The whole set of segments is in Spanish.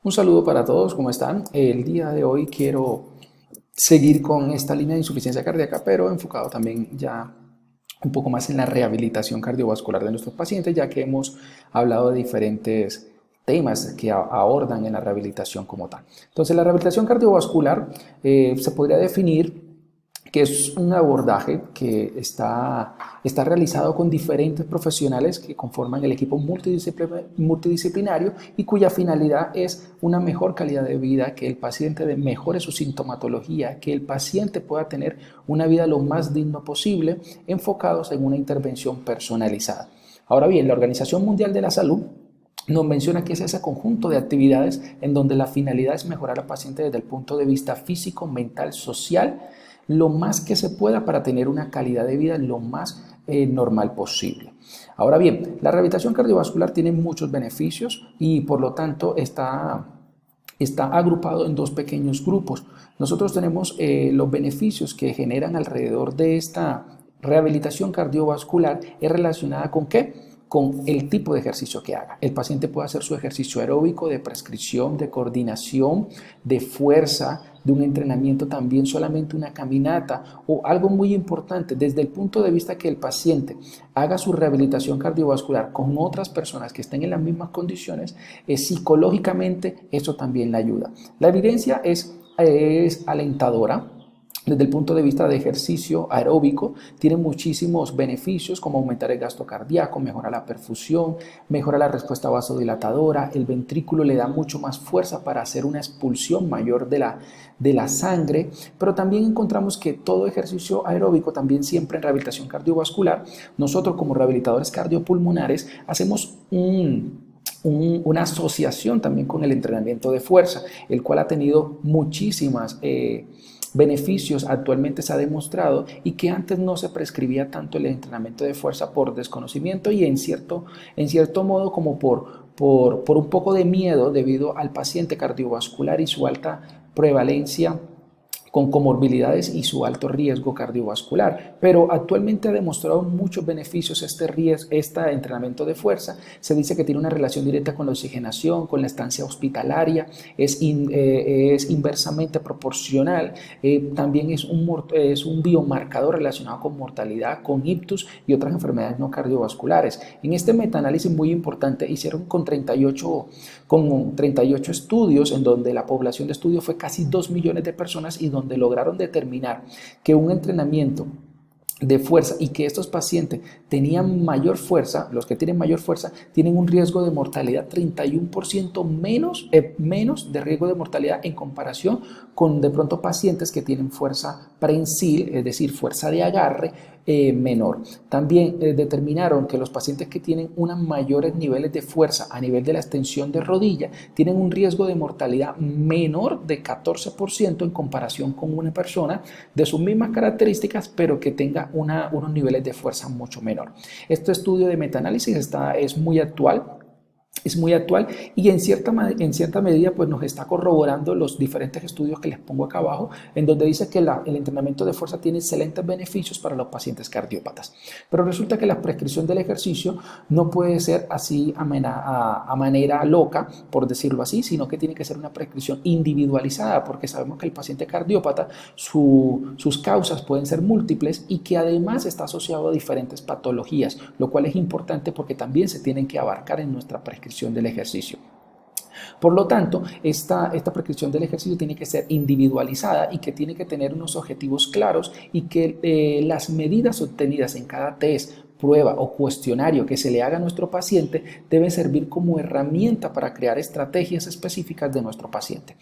Un saludo para todos, ¿cómo están? El día de hoy quiero seguir con esta línea de insuficiencia cardíaca, pero enfocado también ya un poco más en la rehabilitación cardiovascular de nuestros pacientes, ya que hemos hablado de diferentes temas que abordan en la rehabilitación como tal. Entonces, la rehabilitación cardiovascular se podría definir que es un abordaje que está realizado con diferentes profesionales que conforman el equipo multidisciplinario y cuya finalidad es una mejor calidad de vida, que el paciente mejore su sintomatología, que el paciente pueda tener una vida lo más digno posible, enfocados en una intervención personalizada. Ahora bien, la Organización Mundial de la Salud nos menciona que es ese conjunto de actividades en donde la finalidad es mejorar al paciente desde el punto de vista físico, mental, social, lo más que se pueda para tener una calidad de vida lo más normal posible. Ahora bien, la rehabilitación cardiovascular tiene muchos beneficios y por lo tanto está agrupado en dos pequeños grupos. Nosotros tenemos los beneficios que generan alrededor de esta rehabilitación cardiovascular es relacionada con ¿qué? Con el tipo de ejercicio que haga. El paciente puede hacer su ejercicio aeróbico de prescripción, de coordinación, de fuerza, de un entrenamiento también, solamente una caminata o algo muy importante desde el punto de vista que el paciente haga su rehabilitación cardiovascular con otras personas que estén en las mismas condiciones, psicológicamente eso también le ayuda. La evidencia es alentadora. Desde el punto de vista de ejercicio aeróbico, tiene muchísimos beneficios como aumentar el gasto cardíaco, mejora la perfusión, mejora la respuesta vasodilatadora, el ventrículo le da mucho más fuerza para hacer una expulsión mayor de la sangre, pero también encontramos que todo ejercicio aeróbico, también siempre en rehabilitación cardiovascular, nosotros como rehabilitadores cardiopulmonares hacemos una asociación también con el entrenamiento de fuerza, el cual ha tenido muchísimas beneficios. Actualmente se ha demostrado y que antes no se prescribía tanto el entrenamiento de fuerza por desconocimiento y en cierto modo como por un poco de miedo debido al paciente cardiovascular y su alta prevalencia con comorbilidades y su alto riesgo cardiovascular. Pero actualmente ha demostrado muchos beneficios este entrenamiento de fuerza. Se dice que tiene una relación directa con la oxigenación, con la estancia hospitalaria, es inversamente proporcional, también es un biomarcador relacionado con mortalidad, con ictus y otras enfermedades no cardiovasculares. En este metaanálisis muy importante hicieron con 38 estudios en donde la población de estudio fue casi 2 millones de personas y donde lograron determinar que un entrenamiento de fuerza y que estos pacientes tenían mayor fuerza, los que tienen mayor fuerza tienen un riesgo de mortalidad 31% menos de riesgo de mortalidad en comparación con de pronto pacientes que tienen fuerza prensil, es decir, fuerza de agarre menor. También determinaron que los pacientes que tienen unos mayores niveles de fuerza a nivel de la extensión de rodilla tienen un riesgo de mortalidad menor de 14% en comparación con una persona de sus mismas características, pero que tenga unos niveles de fuerza mucho menor. Este estudio de metaanálisis es muy actual y en cierta medida pues nos está corroborando los diferentes estudios que les pongo acá abajo, en donde dice que el entrenamiento de fuerza tiene excelentes beneficios para los pacientes cardiópatas. Pero resulta que la prescripción del ejercicio no puede ser así a manera loca, por decirlo así, sino que tiene que ser una prescripción individualizada, porque sabemos que el paciente cardiópata, sus causas pueden ser múltiples y que además está asociado a diferentes patologías, lo cual es importante porque también se tienen que abarcar en nuestra prescripción del ejercicio. Por lo tanto, esta prescripción del ejercicio tiene que ser individualizada y que tiene que tener unos objetivos claros y que las medidas obtenidas en cada test, prueba o cuestionario que se le haga a nuestro paciente deben servir como herramienta para crear estrategias específicas de nuestro paciente.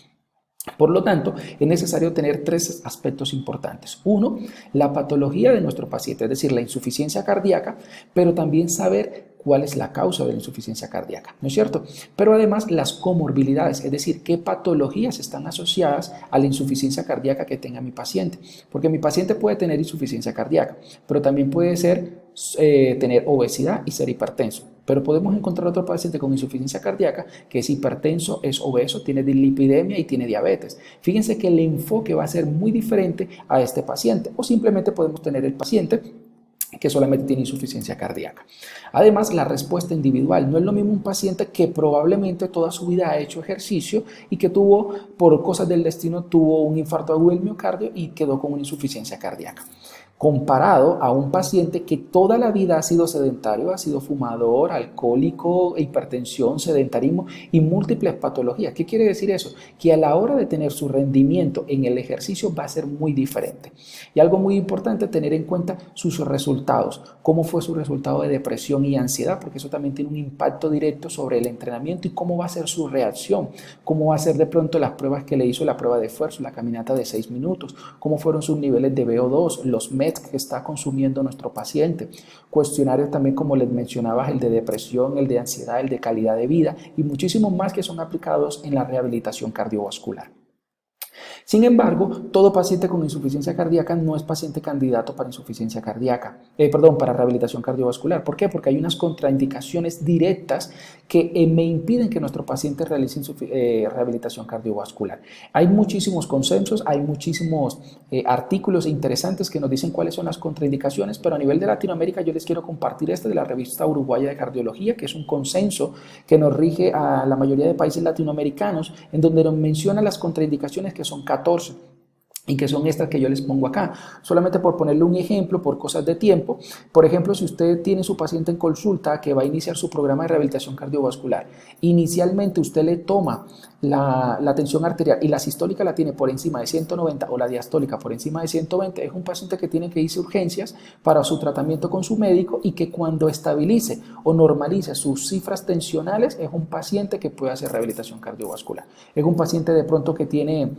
Por lo tanto, es necesario tener tres aspectos importantes. Uno, la patología de nuestro paciente, es decir, la insuficiencia cardíaca, pero también saber cuál es la causa de la insuficiencia cardíaca, ¿no es cierto? Pero además las comorbilidades, es decir, qué patologías están asociadas a la insuficiencia cardíaca que tenga mi paciente. Porque mi paciente puede tener insuficiencia cardíaca, pero también puede tener obesidad y ser hipertenso. Pero podemos encontrar otro paciente con insuficiencia cardíaca que es hipertenso, es obeso, tiene dislipidemia y tiene diabetes. Fíjense que el enfoque va a ser muy diferente a este paciente. O simplemente podemos tener el paciente que solamente tiene insuficiencia cardíaca. Además, la respuesta individual. No es lo mismo un paciente que probablemente toda su vida ha hecho ejercicio y que tuvo, por cosas del destino, tuvo un infarto agudo del miocardio y quedó con una insuficiencia cardíaca, comparado a un paciente que toda la vida ha sido sedentario, ha sido fumador, alcohólico, hipertensión, sedentarismo y múltiples patologías. ¿Qué quiere decir eso? Que a la hora de tener su rendimiento en el ejercicio va a ser muy diferente. Y algo muy importante, tener en cuenta sus resultados. ¿Cómo fue su resultado de depresión y ansiedad? Porque eso también tiene un impacto directo sobre el entrenamiento y cómo va a ser su reacción. Cómo va a ser de pronto las pruebas que le hizo, la prueba de esfuerzo, la caminata de 6 minutos. Cómo fueron sus niveles de VO2, los que está consumiendo nuestro paciente. Cuestionarios también, como les mencionaba, el de depresión, el de ansiedad, el de calidad de vida y muchísimos más que son aplicados en la rehabilitación cardiovascular. Sin embargo, todo paciente con insuficiencia cardíaca no es paciente candidato para insuficiencia cardíaca, para rehabilitación cardiovascular. ¿Por qué? Porque hay unas contraindicaciones directas que me impiden que nuestro paciente realice rehabilitación cardiovascular. Hay muchísimos consensos, hay muchísimos artículos interesantes que nos dicen cuáles son las contraindicaciones, pero a nivel de Latinoamérica yo les quiero compartir este de la revista uruguaya de cardiología, que es un consenso que nos rige a la mayoría de países latinoamericanos, en donde nos menciona las contraindicaciones, que son 14 y que son estas que yo les pongo acá. Solamente por ponerle un ejemplo, por cosas de tiempo. Por ejemplo, si usted tiene su paciente en consulta que va a iniciar su programa de rehabilitación cardiovascular, inicialmente usted le toma la tensión arterial y la sistólica la tiene por encima de 190 o la diastólica por encima de 120, es un paciente que tiene que irse a urgencias para su tratamiento con su médico, y que cuando estabilice o normalice sus cifras tensionales es un paciente que puede hacer rehabilitación cardiovascular. Es un paciente de pronto que tiene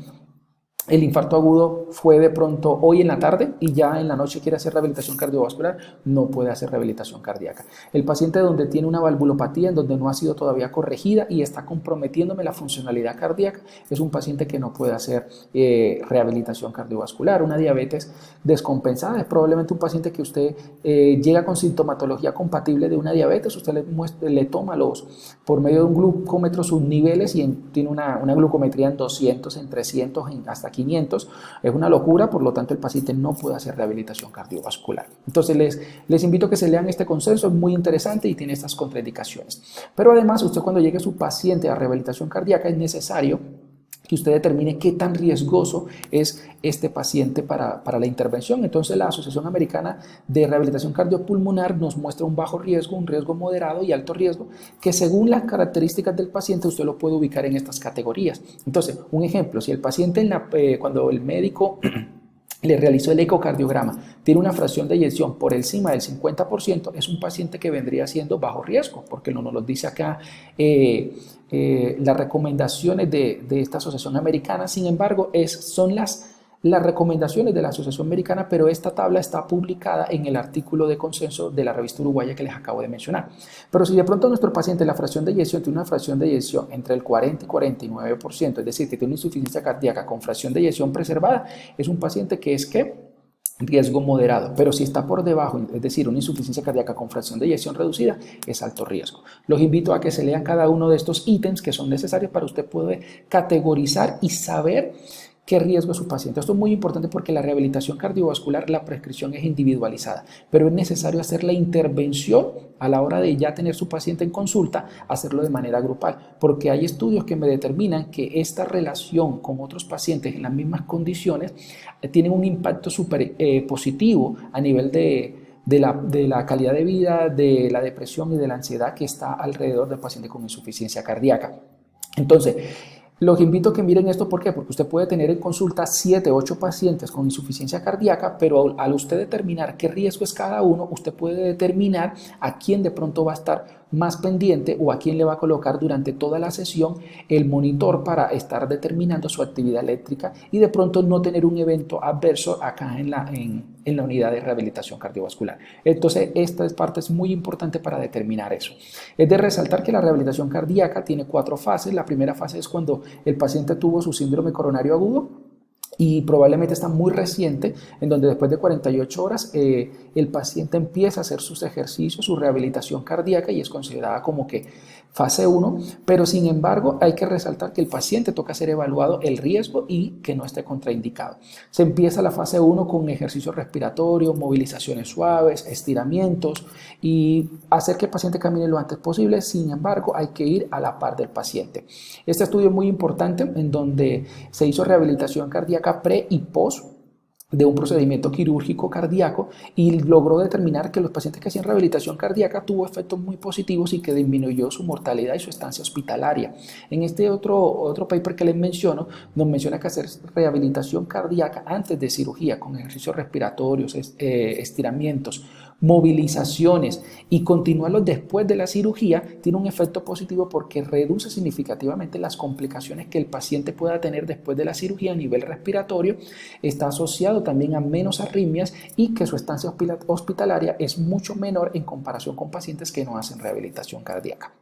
el infarto agudo, fue de pronto hoy en la tarde y ya en la noche quiere hacer rehabilitación cardiovascular, no puede hacer rehabilitación cardíaca. El paciente donde tiene una valvulopatía en donde no ha sido todavía corregida y está comprometiéndome la funcionalidad cardíaca, es un paciente que no puede hacer rehabilitación cardiovascular. Una diabetes descompensada es probablemente un paciente que usted llega con sintomatología compatible de una diabetes, usted le toma por medio de un glucómetro sus niveles y tiene una glucometría en 200, en 300, hasta 500, es una locura, por lo tanto el paciente no puede hacer rehabilitación cardiovascular. Entonces les invito a que se lean este consenso, es muy interesante y tiene estas contraindicaciones. Pero además, usted cuando llegue su paciente a rehabilitación cardíaca es necesario que usted determine qué tan riesgoso es este paciente para la intervención. Entonces la Asociación Americana de Rehabilitación Cardiopulmonar nos muestra un bajo riesgo, un riesgo moderado y alto riesgo, que según las características del paciente usted lo puede ubicar en estas categorías. Entonces, un ejemplo, si el paciente cuando el médico le realizó el ecocardiograma, tiene una fracción de eyección por encima del 50%, es un paciente que vendría siendo bajo riesgo, porque nos lo dice acá las recomendaciones de esta asociación americana. Sin embargo, son las recomendaciones de la Asociación Americana, pero esta tabla está publicada en el artículo de consenso de la revista uruguaya que les acabo de mencionar. Pero si de pronto nuestro paciente, la fracción de eyección, tiene una fracción de eyección entre el 40 y 49%, es decir, que tiene una insuficiencia cardíaca con fracción de eyección preservada, es un paciente que es riesgo moderado, pero si está por debajo, es decir, una insuficiencia cardíaca con fracción de eyección reducida, es alto riesgo. Los invito a que se lean cada uno de estos ítems que son necesarios para usted poder categorizar y saber qué riesgo es su paciente. Esto es muy importante porque la rehabilitación cardiovascular, la prescripción es individualizada, pero es necesario hacer la intervención a la hora de ya tener su paciente en consulta, hacerlo de manera grupal, porque hay estudios que me determinan que esta relación con otros pacientes en las mismas condiciones tienen un impacto súper positivo a nivel de la calidad de vida, de la depresión y de la ansiedad que está alrededor del paciente con insuficiencia cardíaca. Entonces, los invito a que miren esto. ¿Por qué? Porque usted puede tener en consulta 7, 8 pacientes con insuficiencia cardíaca, pero al usted determinar qué riesgo es cada uno, usted puede determinar a quién de pronto va a estar más pendiente o a quién le va a colocar durante toda la sesión el monitor para estar determinando su actividad eléctrica y de pronto no tener un evento adverso acá en la unidad de rehabilitación cardiovascular. Entonces, esta parte es muy importante para determinar eso. Es de resaltar que la rehabilitación cardíaca tiene 4 fases. La primera fase es cuando el paciente tuvo su síndrome coronario agudo. y probablemente está muy reciente, en donde después de 48 horas el paciente empieza a hacer sus ejercicios, su rehabilitación cardíaca y es considerada como que fase 1, pero sin embargo hay que resaltar que el paciente toca ser evaluado el riesgo y que no esté contraindicado. Se empieza la fase 1 con ejercicios respiratorios, movilizaciones suaves, estiramientos y hacer que el paciente camine lo antes posible, sin embargo hay que ir a la par del paciente. Este estudio es muy importante en donde se hizo rehabilitación cardíaca pre y post de un procedimiento quirúrgico cardíaco y logró determinar que los pacientes que hacían rehabilitación cardíaca tuvo efectos muy positivos y que disminuyó su mortalidad y su estancia hospitalaria. En este otro paper que les menciono, nos menciona que hacer rehabilitación cardíaca antes de cirugía con ejercicios respiratorios, estiramientos, movilizaciones y continuarlos después de la cirugía tiene un efecto positivo porque reduce significativamente las complicaciones que el paciente pueda tener después de la cirugía a nivel respiratorio, está asociado también a menos arritmias y que su estancia hospitalaria es mucho menor en comparación con pacientes que no hacen rehabilitación cardíaca.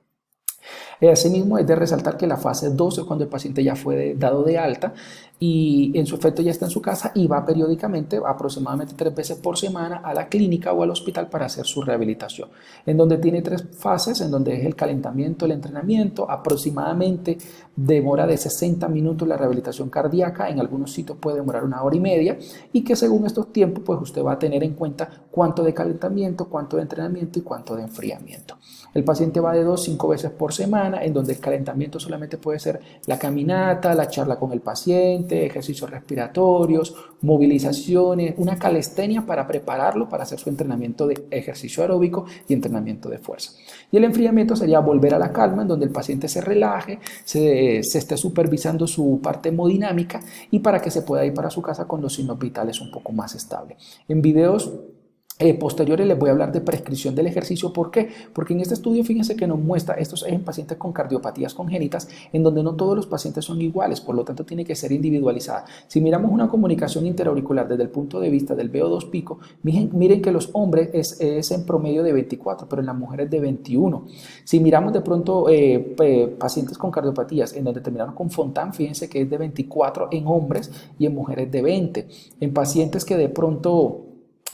Asimismo, es de resaltar que la fase 2 es cuando el paciente ya fue dado de alta y en su efecto ya está en su casa y va periódicamente, aproximadamente 3 veces por semana, a la clínica o al hospital para hacer su rehabilitación, en donde tiene 3 fases, en donde es el calentamiento, el entrenamiento, aproximadamente demora de 60 minutos la rehabilitación cardíaca, en algunos sitios puede demorar 1 hora y media y que según estos tiempos pues usted va a tener en cuenta cuánto de calentamiento, cuánto de entrenamiento y cuánto de enfriamiento. El paciente va de 2 a 5 veces por semana, en donde el calentamiento solamente puede ser la caminata, la charla con el paciente, ejercicios respiratorios, movilizaciones, una calistenia para prepararlo para hacer su entrenamiento de ejercicio aeróbico y entrenamiento de fuerza. Y el enfriamiento sería volver a la calma, en donde el paciente se relaje, se esté supervisando su parte hemodinámica y para que se pueda ir para su casa con los signos vitales un poco más estables. En videos posteriores les voy a hablar de prescripción del ejercicio. ¿Por qué? Porque en este estudio fíjense que nos muestra, esto es en pacientes con cardiopatías congénitas, en donde no todos los pacientes son iguales, por lo tanto tiene que ser individualizada. Si miramos una comunicación interauricular desde el punto de vista del VO2 pico, miren que los hombres es en promedio de 24, pero en las mujeres de 21. Si miramos de pronto pacientes con cardiopatías en donde terminaron con Fontan, fíjense que es de 24 en hombres y en mujeres de 20. En pacientes que de pronto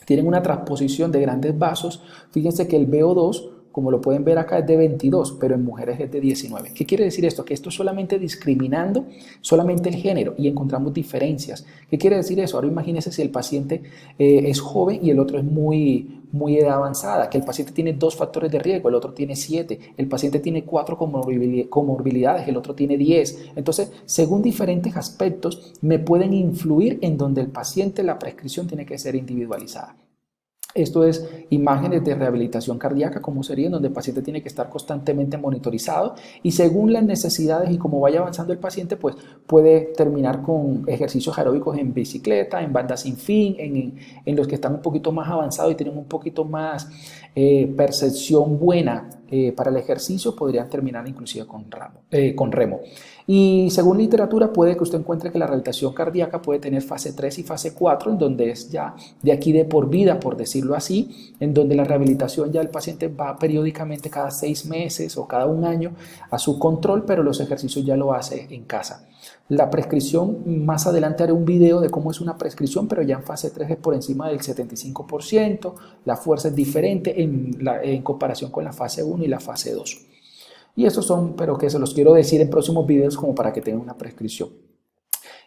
tienen una transposición de grandes vasos, fíjense que el VO2, como lo pueden ver acá, es de 22, pero en mujeres es de 19. ¿Qué quiere decir esto? Que esto es solamente discriminando solamente el género y encontramos diferencias. ¿Qué quiere decir eso? Ahora imagínense si el paciente es joven y el otro es muy edad avanzada, que el paciente tiene 2 factores de riesgo, el otro tiene 7, el paciente tiene 4 comorbilidades, el otro tiene 10. Entonces, según diferentes aspectos, me pueden influir en donde el paciente, la prescripción tiene que ser individualizada. Esto es imágenes de rehabilitación cardíaca, como sería, en donde el paciente tiene que estar constantemente monitorizado y según las necesidades y como vaya avanzando el paciente, pues puede terminar con ejercicios aeróbicos en bicicleta, en banda sin fin, en los que están un poquito más avanzados y tienen un poquito más percepción buena para el ejercicio, podrían terminar inclusive con remo. Y según literatura puede que usted encuentre que la rehabilitación cardíaca puede tener fase 3 y fase 4, en donde es ya de aquí de por vida, por decirlo así, en donde la rehabilitación ya el paciente va periódicamente cada 6 meses o cada 1 año a su control, pero los ejercicios ya lo hace en casa. La prescripción, más adelante haré un video de cómo es una prescripción, pero ya en fase 3 es por encima del 75%, la fuerza es diferente en comparación con la fase 1 y la fase 2. Y estos son, pero que se los quiero decir en próximos videos como para que tengan una prescripción.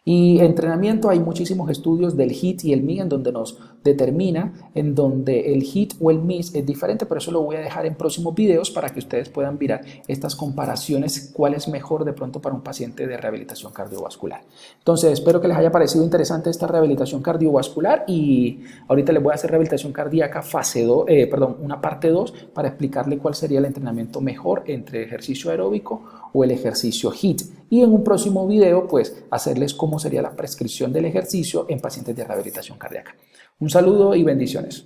Y entrenamiento, hay muchísimos estudios del HIIT y el MIS en donde nos determina, en donde el HIIT o el MIS es diferente, pero eso lo voy a dejar en próximos videos para que ustedes puedan mirar estas comparaciones, cuál es mejor de pronto para un paciente de rehabilitación cardiovascular. Entonces, espero que les haya parecido interesante esta rehabilitación cardiovascular y ahorita les voy a hacer rehabilitación cardíaca fase 2, una parte 2 para explicarle cuál sería el entrenamiento mejor entre ejercicio aeróbico o el ejercicio HIIT. Y en un próximo video, pues, hacerles cómo sería la prescripción del ejercicio en pacientes de rehabilitación cardíaca. Un saludo y bendiciones.